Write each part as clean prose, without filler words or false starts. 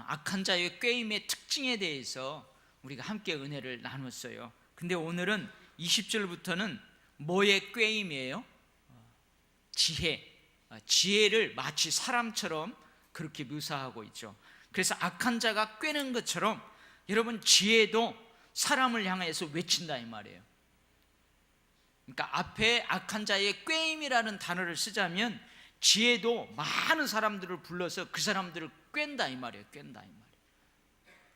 악한 자의 꾀임의 특징에 대해서 우리가 함께 은혜를 나눴어요. 근데 오늘은 20절부터는 뭐의 꾀임이에요? 지혜를 마치 사람처럼 그렇게 묘사하고 있죠. 그래서 악한 자가 꾀는 것처럼 여러분, 지혜도 사람을 향해서 외친다 이 말이에요. 그러니까 앞에 악한 자의 꾀임이라는 단어를 쓰자면 지혜도 많은 사람들을 불러서 그 사람들을 꾀다 이 말이에요. 꾀다 이 말이에요.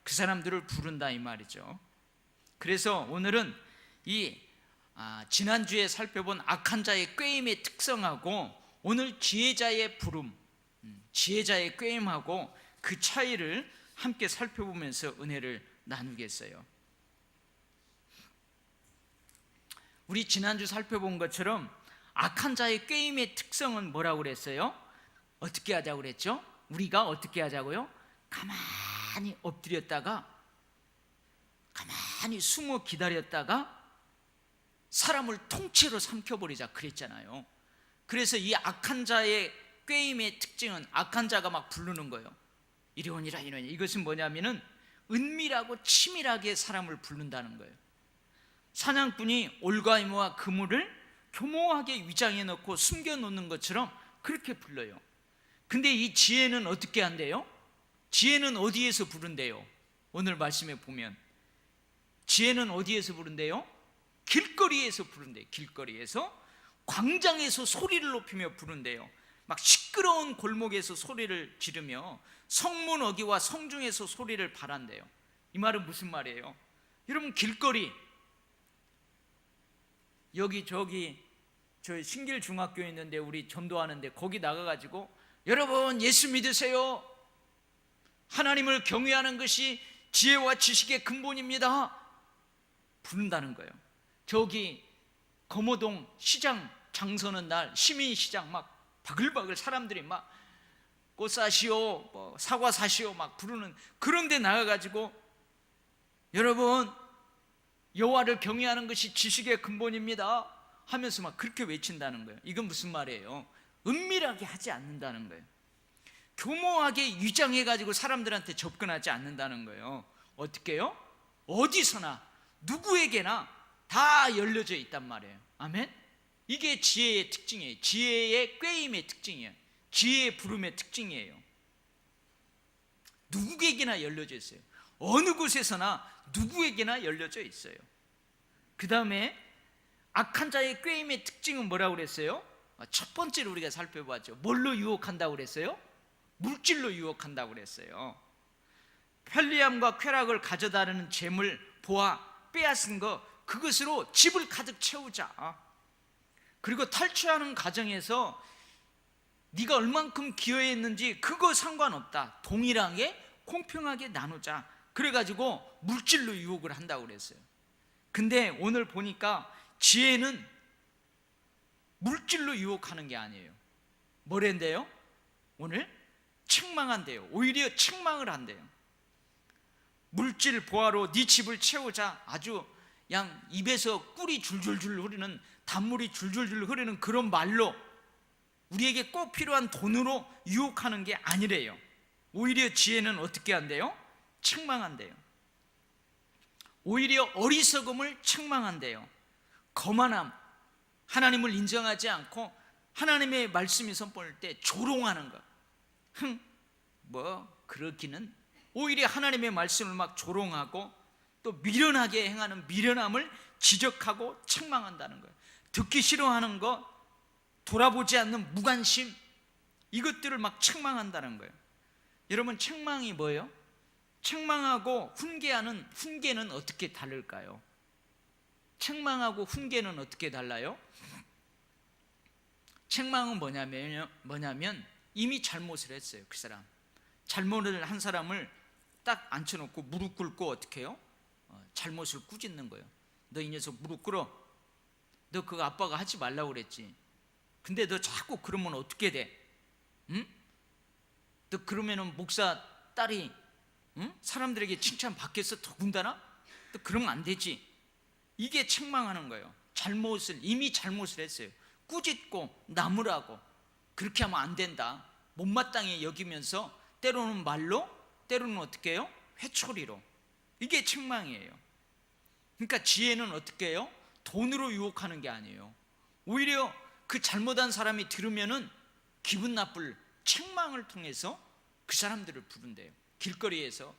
그 사람들을 부른다 이 말이죠. 그래서 오늘은 지난주에 살펴본 악한 자의 꾀임의 특성하고 오늘 지혜자의 부름, 지혜자의 꾀임하고 그 차이를 함께 살펴보면서 은혜를 나누겠어요. 우리 지난주 살펴본 것처럼 악한 자의 꾀임의 특성은 뭐라고 그랬어요? 어떻게 하자고 그랬죠? 우리가 어떻게 하자고요? 가만히 엎드렸다가, 가만히 숨어 기다렸다가 사람을 통째로 삼켜버리자 그랬잖아요. 그래서 이 악한 자의 꾀임의 특징은 악한 자가 막 부르는 거예요. 이리 오니라 이리 오니라. 이것은 뭐냐면은 은밀하고 치밀하게 사람을 부른다는 거예요. 사냥꾼이 올가이모와 그물을 교모하게 위장해 놓고 숨겨 놓는 것처럼 그렇게 불러요. 근데 이 지혜는 어떻게 한대요? 지혜는 어디에서 부른대요? 오늘 말씀에 보면 지혜는 어디에서 부른대요? 길거리에서 부른대요. 길거리에서, 광장에서 소리를 높이며 부른대요. 막 시끄러운 골목에서 소리를 지르며 성문 어귀와 성중에서 소리를 발한대요. 이 말은 무슨 말이에요? 여러분, 길거리, 여기 저기 저희 신길 중학교에 있는데 우리 전도하는데 거기 나가가지고 여러분 예수 믿으세요, 하나님을 경외하는 것이 지혜와 지식의 근본입니다 부른다는 거예요. 저기 검호동 시장 장서는 날 시민시장 막 바글바글 사람들이 막 꽃 사시오, 사과 사시오 막 부르는 그런 데 나가가지고 여러분 여호와를 경외하는 것이 지식의 근본입니다 하면서 막 그렇게 외친다는 거예요. 이건 무슨 말이에요? 은밀하게 하지 않는다는 거예요. 교모하게 위장해가지고 사람들한테 접근하지 않는다는 거예요. 어떻게 해요? 어디서나 누구에게나 다 열려져 있단 말이에요. 아멘? 이게 지혜의 특징이에요. 지혜의 꾀임의 특징이에요. 지혜의 부름의 특징이에요. 누구에게나 열려져 있어요. 어느 곳에서나 누구에게나 열려져 있어요. 그 다음에 악한 자의 꾀임의 특징은 뭐라고 그랬어요? 첫 번째로 우리가 살펴봤죠. 뭘로 유혹한다고 그랬어요? 물질로 유혹한다고 그랬어요. 편리함과 쾌락을 가져다르는 재물, 보아, 빼앗은 거, 그것으로 집을 가득 채우자. 그리고 탈취하는 과정에서 네가 얼만큼 기여했는지 그거 상관없다, 동일하게 공평하게 나누자. 그래가지고 물질로 유혹을 한다고 그랬어요. 근데 오늘 보니까 지혜는 물질로 유혹하는 게 아니에요. 뭐랜데요? 오늘 책망한대요. 오히려 책망을 한대요. 물질 보화로 네 집을 채우자. 아주 양 입에서 꿀이 줄줄줄 흐르는, 단물이 줄줄줄 흐르는 그런 말로 우리에게 꼭 필요한 돈으로 유혹하는 게 아니래요. 오히려 지혜는 어떻게 한대요? 책망한대요. 오히려 어리석음을 책망한대요. 거만함, 하나님을 인정하지 않고 하나님의 말씀이 선포할 때 조롱하는 것. 그렇기는. 오히려 하나님의 말씀을 막 조롱하고 또 미련하게 행하는 미련함을 지적하고 책망한다는 거예요. 듣기 싫어하는 것, 돌아보지 않는 무관심, 이것들을 막 책망한다는 거예요. 여러분, 책망이 뭐예요? 책망하고 훈계는 어떻게 다를까요? 책망하고 훈계는 어떻게 달라요? 책망은 뭐냐면 이미 잘못을 했어요. 그 사람 잘못을 한 사람을 딱 앉혀놓고 무릎 꿇고 어떻게 해요? 잘못을 꾸짖는 거예요. 너 이 녀석 무릎 꿇어. 너 그거 아빠가 하지 말라고 그랬지. 근데 너 자꾸 그러면 어떻게 돼? 응? 너 그러면은 목사 딸이 사람들에게 칭찬 받겠어? 더군다나? 너 그러면 안 되지. 이게 책망하는 거예요. 이미 잘못을 했어요. 꾸짖고 나무라고, 그렇게 하면 안 된다, 못마땅히 여기면서 때로는 말로 때로는 어떻게 해요? 회초리로. 이게 책망이에요. 그러니까 지혜는 어떻게 해요? 돈으로 유혹하는 게 아니에요. 오히려 그 잘못한 사람이 들으면은 기분 나쁠 책망을 통해서 그 사람들을 부른대요. 길거리에서.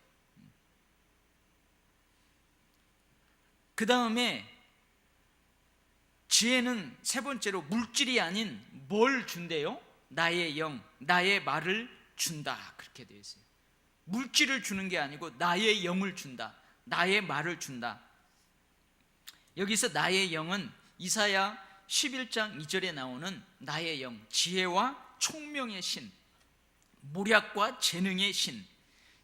그 다음에 지혜는 세 번째로 물질이 아닌 뭘 준대요? 나의 영, 나의 말을 준다. 그렇게 되어 있어요. 물질을 주는 게 아니고 나의 영을 준다. 나의 말을 준다. 여기서 나의 영은 이사야 11장 2절에 나오는 나의 영, 지혜와 총명의 신, 모략과 재능의 신,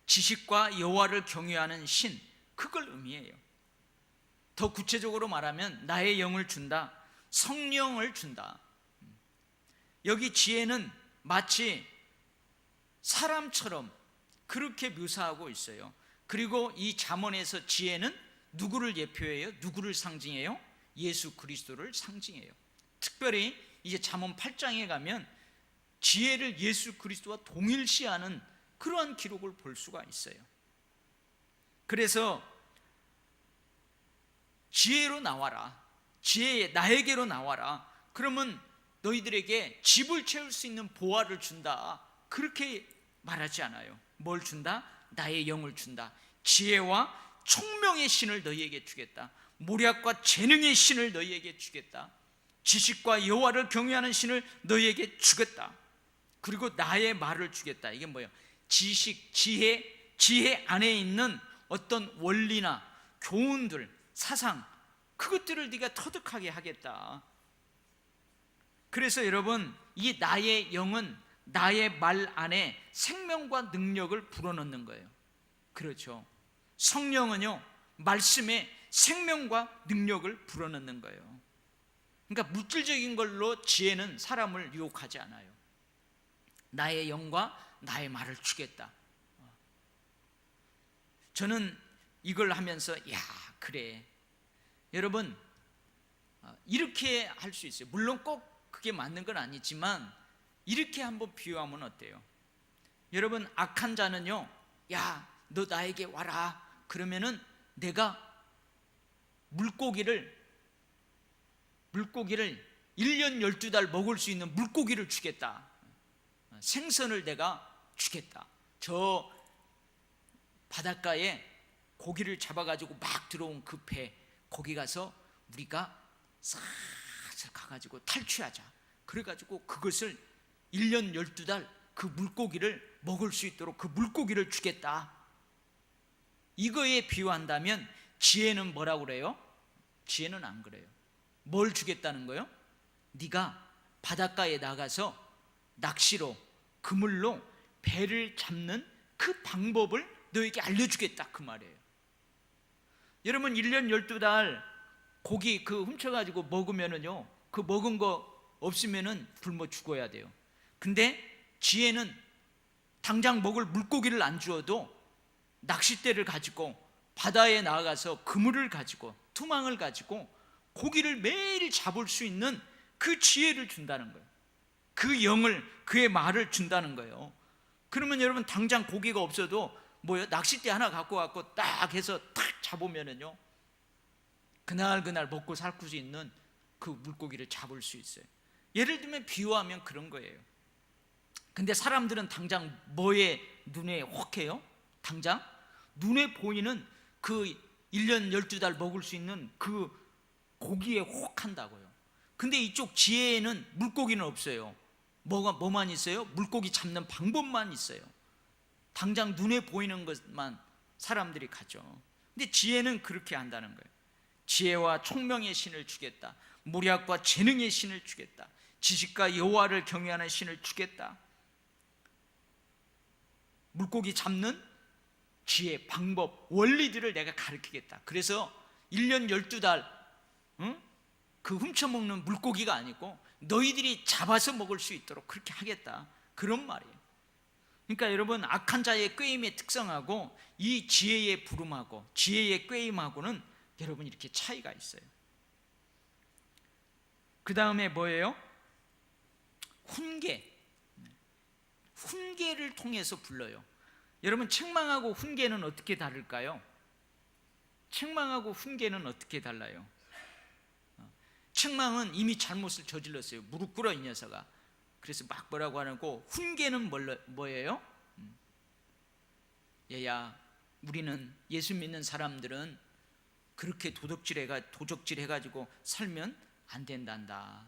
지식과 여호와를 경외하는 신, 그걸 의미해요. 더 구체적으로 말하면 나의 영을 준다, 성령을 준다. 여기 지혜는 마치 사람처럼 그렇게 묘사하고 있어요. 그리고 이 잠언에서 지혜는 누구를 예표해요? 누구를 상징해요? 예수 그리스도를 상징해요. 특별히 이제 잠언 8장에 가면 지혜를 예수 그리스도와 동일시하는 그러한 기록을 볼 수가 있어요. 그래서 지혜로 나와라, 지혜에 나에게로 나와라, 그러면 너희들에게 집을 채울 수 있는 보화를 준다, 그렇게 말하지 않아요. 뭘 준다? 나의 영을 준다. 지혜와 총명의 신을 너희에게 주겠다. 모략과 재능의 신을 너희에게 주겠다. 지식과 여호와를 경외하는 신을 너희에게 주겠다. 그리고 나의 말을 주겠다. 이게 뭐예요? 지식, 지혜 안에 있는 어떤 원리나 교훈들, 사상, 그것들을 네가 터득하게 하겠다. 그래서 여러분, 이 나의 영은 나의 말 안에 생명과 능력을 불어넣는 거예요. 그렇죠. 성령은요, 말씀에 생명과 능력을 불어넣는 거예요. 그러니까 물질적인 걸로 지혜는 사람을 유혹하지 않아요. 나의 영과 나의 말을 주겠다. 저는 이걸 하면서 그래, 여러분, 이렇게 할 수 있어요. 물론 꼭 그게 맞는 건 아니지만 이렇게 한번 비유하면 어때요? 여러분, 악한 자는요, 너 나에게 와라, 그러면은 내가 물고기를 1년 12달 먹을 수 있는 물고기를 주겠다. 생선을 내가 주겠다. 저 바닷가에 고기를 잡아가지고 막 들어온 그 배, 거기 가서 우리가 싹 가가지고 탈취하자. 그래가지고 그것을 1년 12달 그 물고기를 먹을 수 있도록 그 물고기를 주겠다. 이거에 비유한다면 지혜는 뭐라고 그래요? 지혜는 안 그래요. 뭘 주겠다는 거예요? 네가 바닷가에 나가서 낚시로, 그물로 배를 잡는 그 방법을 너에게 알려주겠다, 그 말이에요. 여러분, 1년 12달 고기 그 훔쳐가지고 먹으면은요, 그 먹은 거 없으면은 굶어 죽어야 돼요. 근데 지혜는 당장 먹을 물고기를 안 주어도 낚싯대를 가지고 바다에 나가서 그물을 가지고 투망을 가지고 고기를 매일 잡을 수 있는 그 지혜를 준다는 거예요. 그 영을, 그의 말을 준다는 거예요. 그러면 여러분, 당장 고기가 없어도 낚싯대 하나 갖고 딱 해서 탁 잡으면은요, 그날 먹고 살 수 있는 그 물고기를 잡을 수 있어요. 예를 들면 비유하면 그런 거예요. 근데 사람들은 당장 뭐에 눈에 혹해요? 당장 눈에 보이는 그 1년 12달 먹을 수 있는 그 고기에 혹한다고요. 근데 이쪽 지혜에는 물고기는 없어요. 뭐만 있어요? 물고기 잡는 방법만 있어요. 당장 눈에 보이는 것만 사람들이 가죠. 근데 지혜는 그렇게 한다는 거예요. 지혜와 총명의 신을 주겠다. 모략과 재능의 신을 주겠다. 지식과 여호와를 경외하는 신을 주겠다. 물고기 잡는 지혜, 방법, 원리들을 내가 가르치겠다. 그래서 1년 12달 그 훔쳐먹는 물고기가 아니고 너희들이 잡아서 먹을 수 있도록 그렇게 하겠다, 그런 말이에요. 그러니까 여러분, 악한 자의 꾀임의 특성하고 이 지혜의 부름하고 지혜의 꾀임하고는 여러분 이렇게 차이가 있어요. 그 다음에 뭐예요? 훈계를 통해서 불러요. 여러분, 책망하고 훈계는 어떻게 다를까요? 책망하고 훈계는 어떻게 달라요? 책망은 이미 잘못을 저질렀어요. 무릎 꿇어 이 녀석아. 그래서 막 뭐라고 하고, 훈계는 뭐예요? 얘야, 우리는 예수 믿는 사람들은 그렇게 도적질해가지고 살면 안 된단다.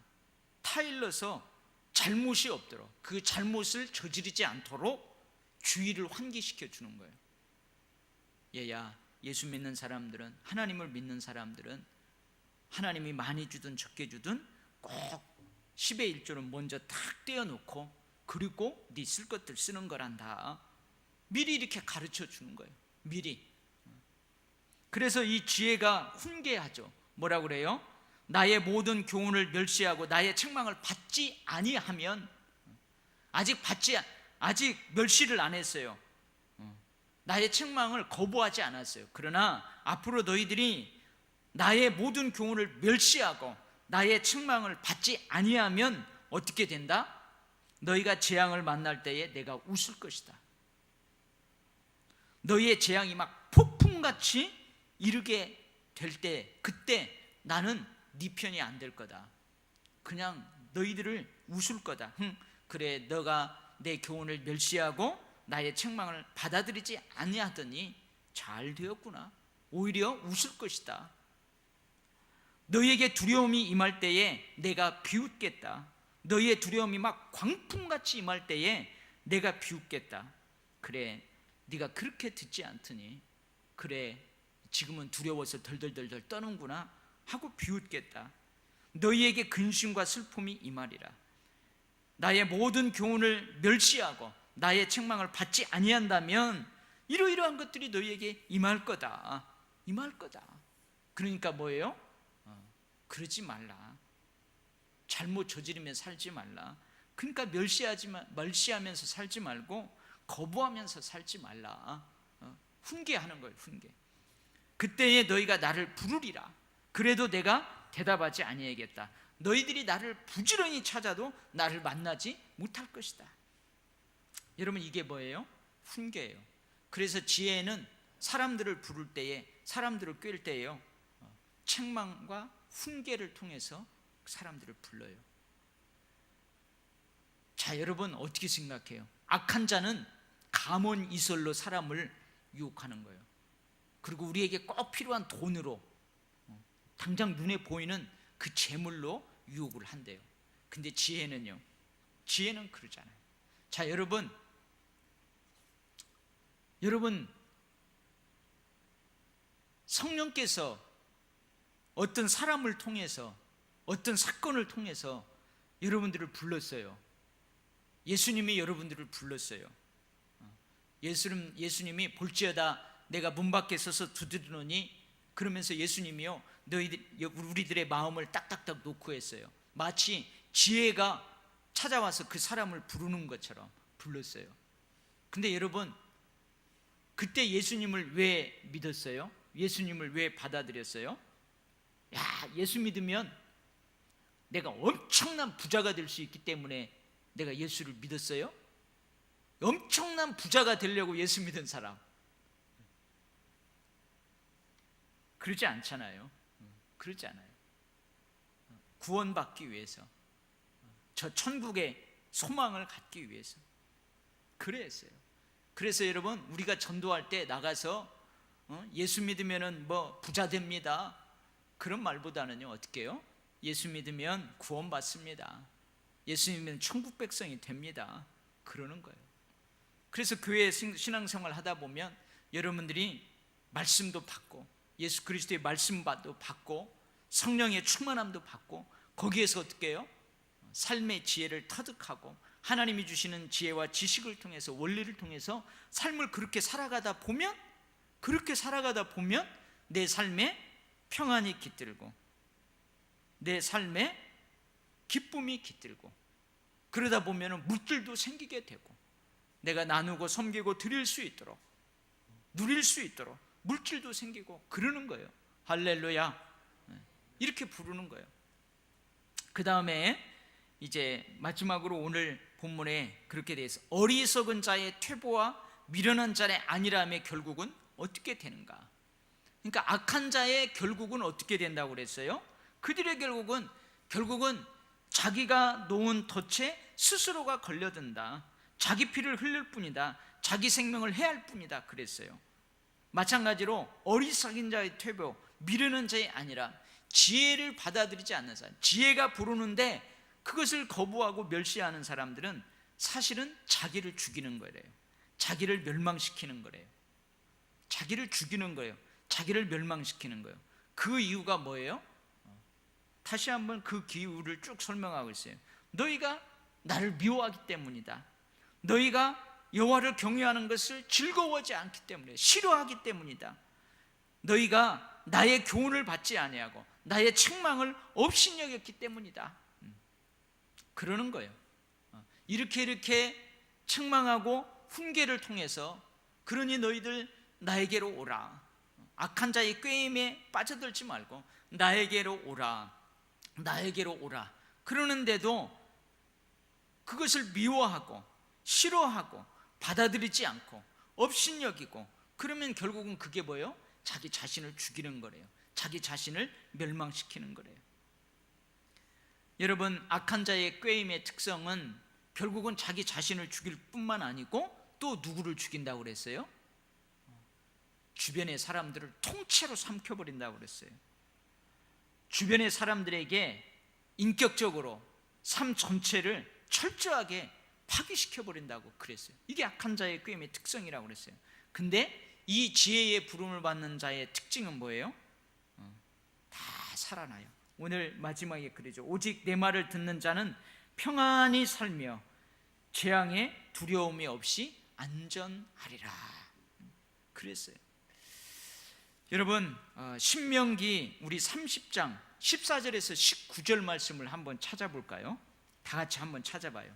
타일러서 잘못이 없도록, 그 잘못을 저지르지 않도록 주의를 환기시켜 주는 거예요. 얘야, 예수 믿는 사람들은, 하나님을 믿는 사람들은 하나님이 많이 주든 적게 주든 꼭 10의 1조는 먼저 탁 떼어놓고, 그리고 네 쓸 것들 쓰는 거란다. 미리 이렇게 가르쳐 주는 거예요. 미리. 그래서 이 지혜가 훈계하죠. 뭐라고 그래요? 나의 모든 교훈을 멸시하고 나의 책망을 받지 아니하면, 아직 멸시를 안 했어요. 나의 책망을 거부하지 않았어요. 그러나 앞으로 너희들이 나의 모든 교훈을 멸시하고 나의 책망을 받지 아니하면 어떻게 된다? 너희가 재앙을 만날 때에 내가 웃을 것이다. 너희의 재앙이 막 폭풍같이 이르게 될 때, 그때 나는 네 편이 안 될 거다. 그냥 너희들을 웃을 거다. 그래, 너가 내 교훈을 멸시하고 나의 책망을 받아들이지 아니하더니 잘 되었구나. 오히려 웃을 것이다. 너희에게 두려움이 임할 때에 내가 비웃겠다. 너희의 두려움이 막 광풍같이 임할 때에 내가 비웃겠다. 그래, 네가 그렇게 듣지 않더니, 그래, 지금은 두려워서 덜덜덜덜 떠는구나 하고 비웃겠다. 너희에게 근심과 슬픔이 임하리라. 나의 모든 교훈을 멸시하고 나의 책망을 받지 아니한다면 이러이러한 것들이 너희에게 임할 거다. 임할 거다. 그러니까 뭐예요? 그러지 말라. 잘못 저지르면 살지 말라. 그러니까 멸시하면서 살지 말고 거부하면서 살지 말라. 훈계하는 거예요. 훈계. 그때에 너희가 나를 부르리라. 그래도 내가 대답하지 아니하겠다. 너희들이 나를 부지런히 찾아도 나를 만나지 못할 것이다. 여러분, 이게 뭐예요? 훈계예요. 그래서 지혜는 사람들을 부를 때에, 사람들을 꾀일 때에요, 책망과 훈계를 통해서 사람들을 불러요. 자, 여러분 어떻게 생각해요? 악한 자는 감언이설로 사람을 유혹하는 거예요. 그리고 우리에게 꼭 필요한 돈으로, 당장 눈에 보이는 그 재물로 유혹을 한대요. 근데 지혜는요, 지혜는 그러잖아요. 자, 여러분 성령께서 어떤 사람을 통해서, 어떤 사건을 통해서 여러분들을 불렀어요. 예수님이 여러분들을 불렀어요. 예수님이 볼지어다 내가 문 밖에 서서 두드리노니, 그러면서 예수님이요, 우리들의 마음을 딱딱딱 놓고 했어요. 마치 지혜가 찾아와서 그 사람을 부르는 것처럼 불렀어요. 근데 여러분, 그때 예수님을 왜 믿었어요? 예수님을 왜 받아들였어요? 야, 예수 믿으면 내가 엄청난 부자가 될 수 있기 때문에 내가 예수를 믿었어요? 엄청난 부자가 되려고 예수 믿은 사람, 그러지 않잖아요. 그러지 않아요. 구원받기 위해서, 저 천국의 소망을 갖기 위해서 그랬어요. 그래서 여러분, 우리가 전도할 때 나가서 예수 믿으면은 뭐 부자 됩니다, 그런 말보다는요, 어떻게 해요? 예수 믿으면 구원받습니다. 예수 믿으면 천국 백성이 됩니다, 그러는 거예요. 그래서 교회 신앙생활 하다 보면 여러분들이 말씀도 받고, 예수 그리스도의 말씀도 받고, 성령의 충만함도 받고, 거기에서 어떻게 해요? 삶의 지혜를 터득하고 하나님이 주시는 지혜와 지식을 통해서, 원리를 통해서 삶을 그렇게 살아가다 보면 내 삶에 평안이 깃들고, 내 삶에 기쁨이 깃들고, 그러다 보면 물질도 생기게 되고, 내가 나누고 섬기고 드릴 수 있도록, 누릴 수 있도록 물질도 생기고 그러는 거예요. 할렐루야. 이렇게 부르는 거예요. 그 다음에 이제 마지막으로 오늘 본문에 그렇게 돼 있어. 어리석은 자의 퇴보와 미련한 자의 안일함의 결국은 어떻게 되는가? 그러니까 악한 자의 결국은 어떻게 된다고 그랬어요? 그들의 결국은 자기가 놓은 덫에 스스로가 걸려든다. 자기 피를 흘릴 뿐이다. 자기 생명을 해할 뿐이다 그랬어요. 마찬가지로 어리석인 자의 퇴보, 미르는 자의 아니라 지혜를 받아들이지 않는 사람, 지혜가 부르는데 그것을 거부하고 멸시하는 사람들은 사실은 자기를 죽이는 거래요. 자기를 멸망시키는 거래요. 자기를 죽이는 거예요. 자기를 멸망시키는 거예요. 그 이유가 뭐예요? 다시 한번 그 이유를 쭉 설명하고 있어요. 너희가 나를 미워하기 때문이다. 너희가 여호와를 경외하는 것을 즐거워하지 않기 때문에, 싫어하기 때문이다. 너희가 나의 교훈을 받지 아니하고 나의 책망을 없이 여겼기 때문이다. 그러는 거예요. 이렇게 책망하고 훈계를 통해서, 그러니 너희들 나에게로 오라. 악한 자의 꾀임에 빠져들지 말고 나에게로 오라. 나에게로 오라. 그러는데도 그것을 미워하고 싫어하고 받아들이지 않고 업신여기고, 그러면 결국은 그게 뭐예요? 자기 자신을 죽이는 거래요. 자기 자신을 멸망시키는 거래요. 여러분, 악한 자의 꾀임의 특성은 결국은 자기 자신을 죽일 뿐만 아니고 또 누구를 죽인다고 그랬어요? 주변의 사람들을 통째로 삼켜버린다고 그랬어요. 주변의 사람들에게 인격적으로 삶 전체를 철저하게 파괴시켜버린다고 그랬어요. 이게 악한 자의 꾀임의 특성이라고 그랬어요. 근데 이 지혜의 부름을 받는 자의 특징은 뭐예요? 다 살아나요. 오늘 마지막에 그러죠. 오직 내 말을 듣는 자는 평안히 살며 재앙에 두려움이 없이 안전하리라 그랬어요. 여러분, 신명기 우리 30장 14절에서 19절 말씀을 한번 찾아볼까요? 다 같이 한번 찾아봐요.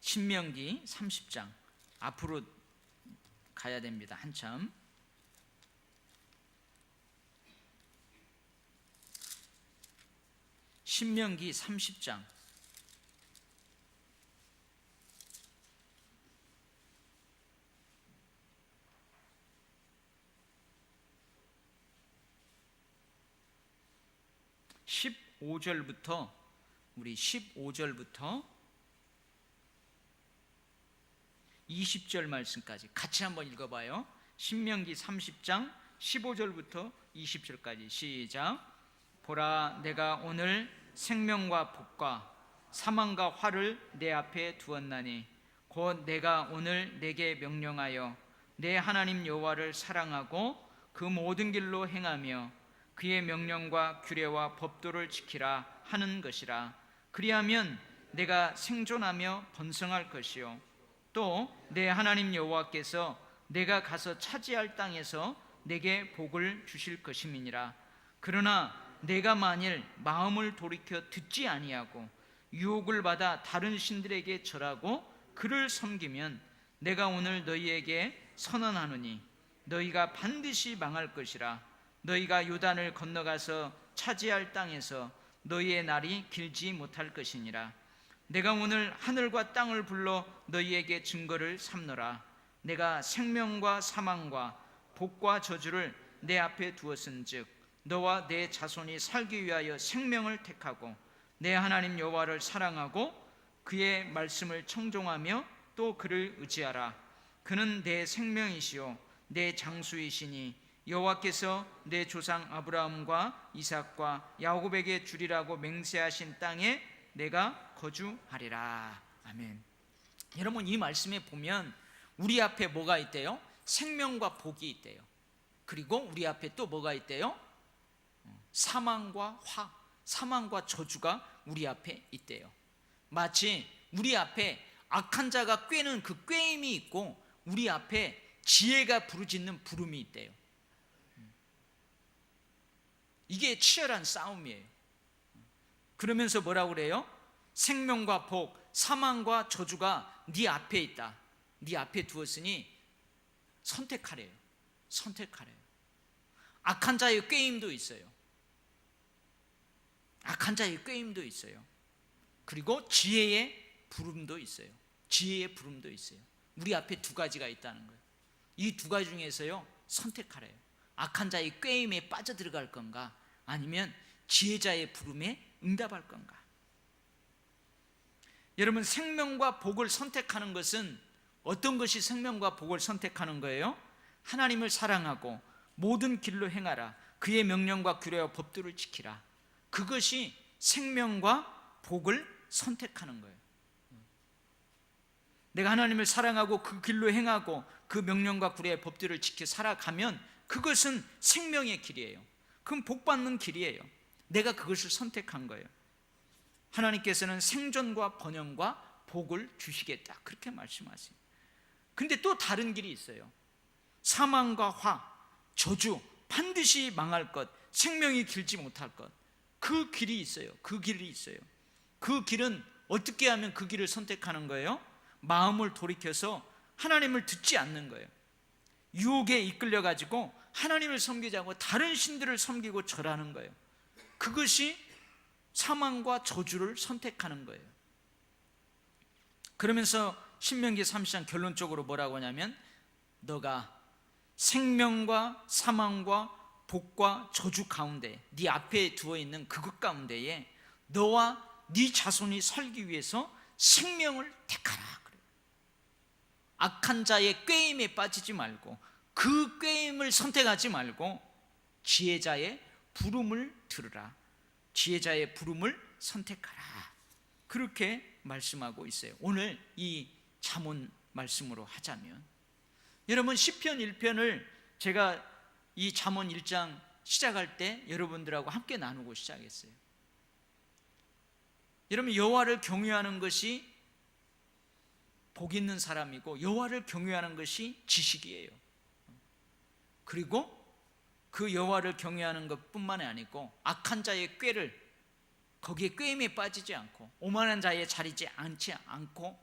신명기 30장 앞으로 가야 됩니다. 한참. 신명기 30장 15절부터 우리 15절부터 20절 말씀까지 같이 한번 읽어봐요. 신명기 30장 15절부터 20절까지 시작. 보라, 내가 오늘 생명과 복과 사망과 화를 내 앞에 두었나니 곧 내가 오늘 내게 명령하여 내 하나님 여호와를 사랑하고 그 모든 길로 행하며 그의 명령과 규례와 법도를 지키라 하는 것이라. 그리하면 내가 생존하며 번성할 것이요 또 내 하나님 여호와께서 내가 가서 차지할 땅에서 내게 복을 주실 것임이니라. 그러나 내가 만일 마음을 돌이켜 듣지 아니하고 유혹을 받아 다른 신들에게 절하고 그를 섬기면 내가 오늘 너희에게 선언하노니 너희가 반드시 망할 것이라. 너희가 요단을 건너가서 차지할 땅에서 너희의 날이 길지 못할 것이니라. 내가 오늘 하늘과 땅을 불러 너희에게 증거를 삼노라. 내가 생명과 사망과 복과 저주를 내 앞에 두었은즉 너와 내 자손이 살기 위하여 생명을 택하고 내 하나님 여호와를 사랑하고 그의 말씀을 청종하며 또 그를 의지하라. 그는 내 생명이시요 내 장수이시니 여호와께서 내 조상 아브라함과 이삭과 야곱에게 주리라고 맹세하신 땅에 내가 거주하리라. 아멘. 여러분, 이 말씀에 보면 우리 앞에 뭐가 있대요? 생명과 복이 있대요. 그리고 우리 앞에 또 뭐가 있대요? 사망과 화, 사망과 저주가 우리 앞에 있대요. 마치 우리 앞에 악한 자가 꾀는 그 꾀임이 있고 우리 앞에 지혜가 부르짖는 부름이 있대요. 이게 치열한 싸움이에요. 그러면서 뭐라고 그래요? 생명과 복, 사망과 저주가 네 앞에 있다. 네 앞에 두었으니 선택하래요. 선택하래요. 악한 자의 꾀임도 있어요. 악한 자의 꾀임도 있어요. 그리고 지혜의 부름도 있어요. 지혜의 부름도 있어요. 우리 앞에 두 가지가 있다는 거예요. 이 두 가지 중에서요, 선택하래요. 악한 자의 꾀임에 빠져들어갈 건가, 아니면 지혜자의 부름에 응답할 건가. 여러분, 생명과 복을 선택하는 것은, 어떤 것이 생명과 복을 선택하는 거예요? 하나님을 사랑하고 모든 길로 행하라. 그의 명령과 규례와 법도를 지키라. 그것이 생명과 복을 선택하는 거예요. 내가 하나님을 사랑하고 그 길로 행하고 그 명령과 규례의 법들을 지켜 살아가면 그것은 생명의 길이에요. 그건 복받는 길이에요. 내가 그것을 선택한 거예요. 하나님께서는 생존과 번영과 복을 주시겠다, 그렇게 말씀하세요. 근데 또 다른 길이 있어요. 사망과 화, 저주, 반드시 망할 것, 생명이 길지 못할 것, 그 길이 있어요. 그 길이 있어요. 그 길은 어떻게 하면 그 길을 선택하는 거예요? 마음을 돌이켜서 하나님을 듣지 않는 거예요. 유혹에 이끌려 가지고 하나님을 섬기지 않고 다른 신들을 섬기고 절하는 거예요. 그것이 사망과 저주를 선택하는 거예요. 그러면서 신명기 30장 결론적으로 뭐라고 하냐면, 너가 생명과 사망과 복과 저주 가운데, 네 앞에 두어 있는 그것 가운데에 너와 네 자손이 살기 위해서 생명을 택하라 그래요. 악한 자의 꾀임에 빠지지 말고, 그 꾀임을 선택하지 말고 지혜자의 부름을 들으라. 지혜자의 부름을 선택하라, 그렇게 말씀하고 있어요. 오늘 이 잠언 말씀으로 하자면, 여러분, 시편 1편을 제가 이 잠언 1장 시작할 때 여러분들하고 함께 나누고 시작했어요. 여러분, 여호와를 경외하는 것이 복 있는 사람이고, 여호와를 경외하는 것이 지식이에요. 그리고 그 여호와를 경외하는 것뿐만이 아니고, 악한 자의 꾀를, 거기에 꾀임에 빠지지 않고 오만한 자의 자리지 않지 않고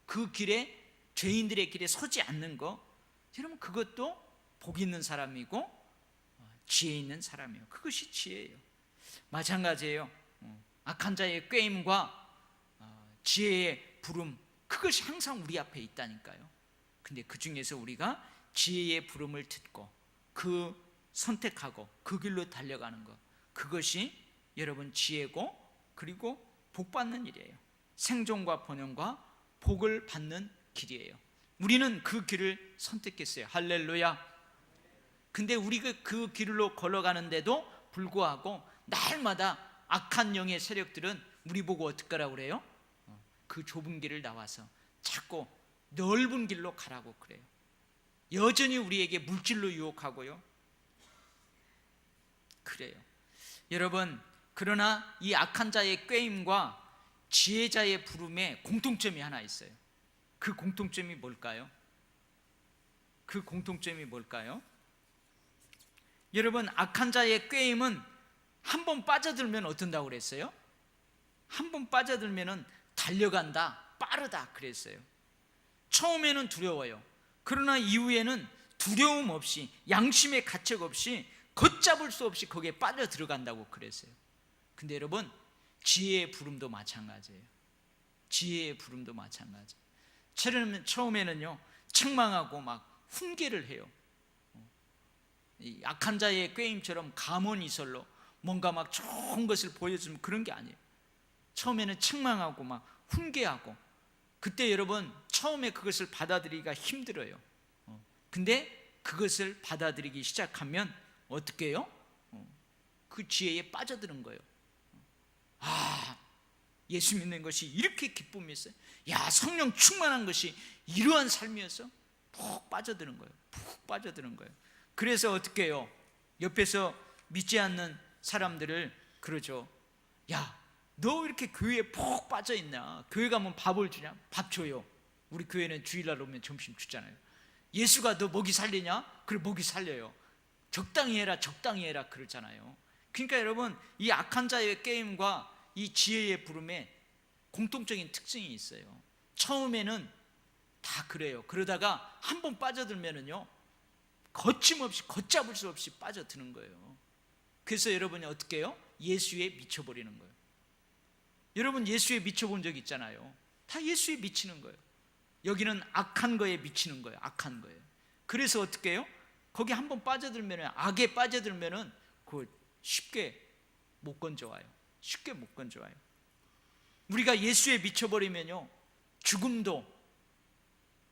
그 길에, 죄인들의 길에 서지 않는 것, 여러분, 그것도 복 있는 사람이고 지혜 있는 사람이에요. 그것이 지혜예요. 마찬가지예요. 악한 자의 꾀임과 지혜의 부름, 그것이 항상 우리 앞에 있다니까요. 근데 그 중에서 우리가 지혜의 부름을 듣고 그 선택하고 그 길로 달려가는 것, 그것이 여러분 지혜고, 그리고 복받는 일이에요. 생존과 번영과 복을 받는 길이에요. 우리는 그 길을 선택했어요. 할렐루야. 근데 우리가 그 길로 걸어가는데도 불구하고 날마다 악한 영의 세력들은 우리 보고 어떡하라고 그래요? 그 좁은 길을 나와서 자꾸 넓은 길로 가라고 그래요. 여전히 우리에게 물질로 유혹하고요. 그래요. 여러분, 그러나 이 악한 자의 꾀임과 지혜자의 부름에 공통점이 하나 있어요. 그 공통점이 뭘까요? 그 공통점이 뭘까요? 여러분, 악한 자의 꾀임은 한 번 빠져들면 어떤다고 그랬어요? 한 번 빠져들면 달려간다, 빠르다 그랬어요. 처음에는 두려워요. 그러나 이후에는 두려움 없이, 양심의 가책 없이, 걷잡을 수 없이 거기에 빠져 들어간다고 그랬어요. 근데 여러분, 지혜의 부름도 마찬가지예요. 지혜의 부름도 마찬가지. 처음에는요, 책망하고 막 훈계를 해요. 이 악한 자의 꾀임처럼 가문이설로 뭔가 막 좋은 것을 보여주면 그런 게 아니에요. 처음에는 책망하고 막 훈계하고, 그때 여러분 처음에 그것을 받아들이기가 힘들어요. 근데 그것을 받아들이기 시작하면 어떻게 해요? 그 지혜에 빠져드는 거예요. 아, 예수 믿는 것이 이렇게 기쁨이 있어요. 야, 성령 충만한 것이 이러한 삶이었어? 푹 빠져드는 거예요. 푹 빠져드는 거예요. 그래서 어떻게 해요? 옆에서 믿지 않는 사람들을 그러죠. 야, 너 이렇게 교회에 푹 빠져있냐? 교회 가면 밥을 주냐? 밥 줘요. 우리 교회는 주일날 오면 점심 주잖아요. 예수가 너 먹이 살리냐? 그래, 먹이 살려요. 적당히 해라, 적당히 해라 그러잖아요. 그러니까 여러분, 이 악한 자의 게임과 이 지혜의 부름에 공통적인 특징이 있어요. 처음에는 다 그래요. 그러다가 한 번 빠져들면은요, 거침없이, 걷잡을 수 없이 빠져드는 거예요. 그래서 여러분이 어떻게 해요? 예수에 미쳐버리는 거예요. 여러분, 예수에 미쳐본 적 있잖아요. 다 예수에 미치는 거예요. 여기는 악한 거에 미치는 거예요. 악한 거예요. 그래서 어떻게 해요? 거기 한번 빠져들면, 악에 빠져들면은 그 쉽게 못 건져와요. 쉽게 못 건져와요. 우리가 예수에 미쳐버리면요, 죽음도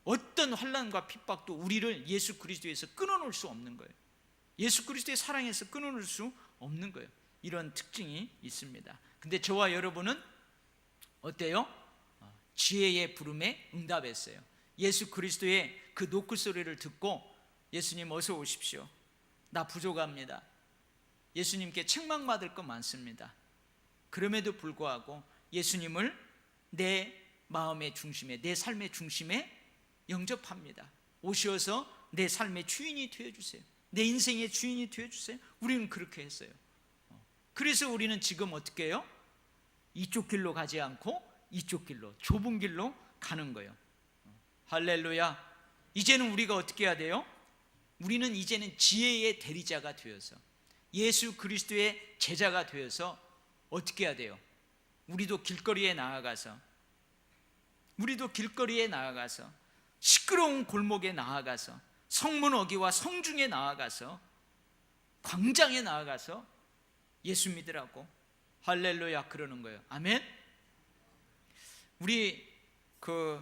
어떤 환난과 핍박도 우리를 예수 그리스도에서 끊어놓을 수 없는 거예요. 예수 그리스도의 사랑에서 끊어놓을 수 없는 거예요. 이런 특징이 있습니다. 근데 저와 여러분은 어때요? 지혜의 부름에 응답했어요. 예수 그리스도의 그 노크 소리를 듣고, 예수님 어서 오십시오, 나 부족합니다, 예수님께 책망받을 거 많습니다. 그럼에도 불구하고 예수님을 내 마음의 중심에, 내 삶의 중심에 영접합니다. 오셔서 내 삶의 주인이 되어주세요. 내 인생의 주인이 되어주세요. 우리는 그렇게 했어요. 그래서 우리는 지금 어떻게 해요? 이쪽 길로 가지 않고 이쪽 길로, 좁은 길로 가는 거예요. 할렐루야. 이제는 우리가 어떻게 해야 돼요? 우리는 이제는 지혜의 대리자가 되어서, 예수 그리스도의 제자가 되어서 어떻게 해야 돼요? 우리도 길거리에 나아가서 시끄러운 골목에 나아가서, 성문 어귀와 성중에 나아가서, 광장에 나아가서 예수 믿으라고, 할렐루야, 그러는 거예요. 아멘. 우리 그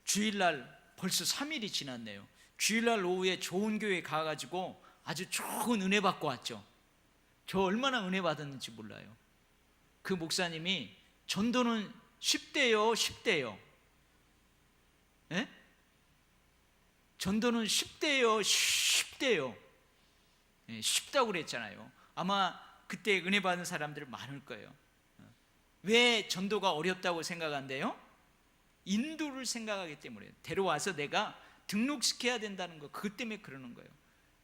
주일날 벌써 3일이 지났네요. 주일날 오후에 좋은 교회 가가지고 아주 좋은 은혜 받고 왔죠. 저 얼마나 은혜 받았는지 몰라요. 그 목사님이 전도는 쉽대요, 쉽대요. 예? 전도는 쉽대요, 쉽대요. 예, 쉽다고 그랬잖아요. 아마 그때 은혜 받은 사람들 많을 거예요. 왜 전도가 어렵다고 생각한대요? 인도를 생각하기 때문에, 데려와서 내가 등록시켜야 된다는 거, 그것 때문에 그러는 거예요.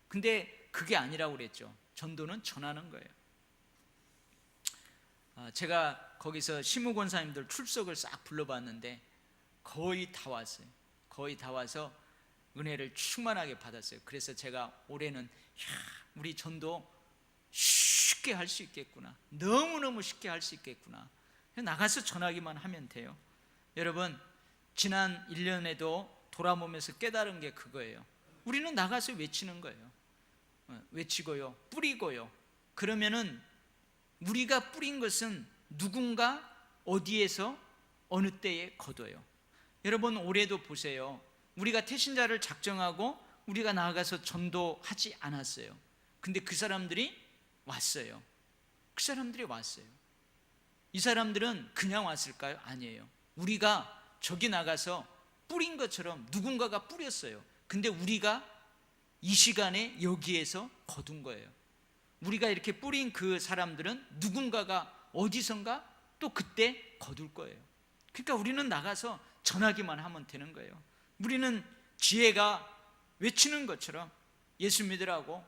근데 그게 아니라고 그랬죠. 전도는 전하는 거예요. 제가 거기서 시무권사님들 출석을 싹 불러봤는데 거의 다 왔어요. 거의 다 와서 은혜를 충만하게 받았어요. 그래서 제가 올해는 우리 전도 쉽게 할 수 있겠구나, 너무너무 쉽게 할 수 있겠구나, 나가서 전하기만 하면 돼요. 여러분, 지난 1년에도 돌아보면서 깨달은 게 그거예요. 우리는 나가서 외치는 거예요. 외치고요, 뿌리고요. 그러면은 우리가 뿌린 것은 누군가 어디에서 어느 때에 거둬요. 여러분, 올해도 보세요. 우리가 태신자를 작정하고 우리가 나아가서 전도하지 않았어요. 근데 그 사람들이 왔어요. 그 사람들이 왔어요. 이 사람들은 그냥 왔을까요? 아니에요. 우리가 저기 나가서 뿌린 것처럼 누군가가 뿌렸어요. 근데 우리가 이 시간에 여기에서 거둔 거예요. 우리가 이렇게 뿌린 그 사람들은 누군가가 어디선가 또 그때 거둘 거예요. 그러니까 우리는 나가서 전하기만 하면 되는 거예요. 우리는 지혜가 외치는 것처럼 예수 믿으라고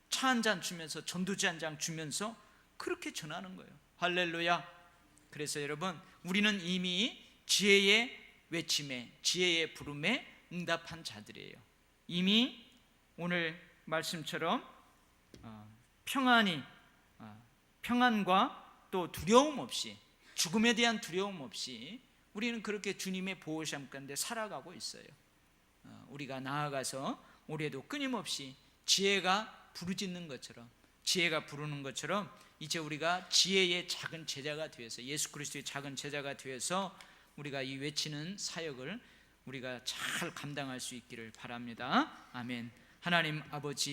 차 한 잔 주면서, 전도지 한 장 주면서 그렇게 전하는 거예요. 할렐루야. 그래서 여러분, 우리는 이미 지혜의 외침에, 지혜의 부름에 응답한 자들이에요. 이미 오늘 말씀처럼 평안과 또 두려움 없이, 죽음에 대한 두려움 없이 우리는 그렇게 주님의 보호심 가운데 살아가고 있어요. 우리가 나아가서 올해도 끊임없이 지혜가 부르짖는 것처럼, 지혜가 부르는 것처럼 이제 우리가 지혜의 작은 제자가 되어서, 예수 그리스도의 작은 제자가 되어서 우리가 이 외치는 사역을 우리가 잘 감당할 수 있기를 바랍니다. 아멘. 하나님 아버지,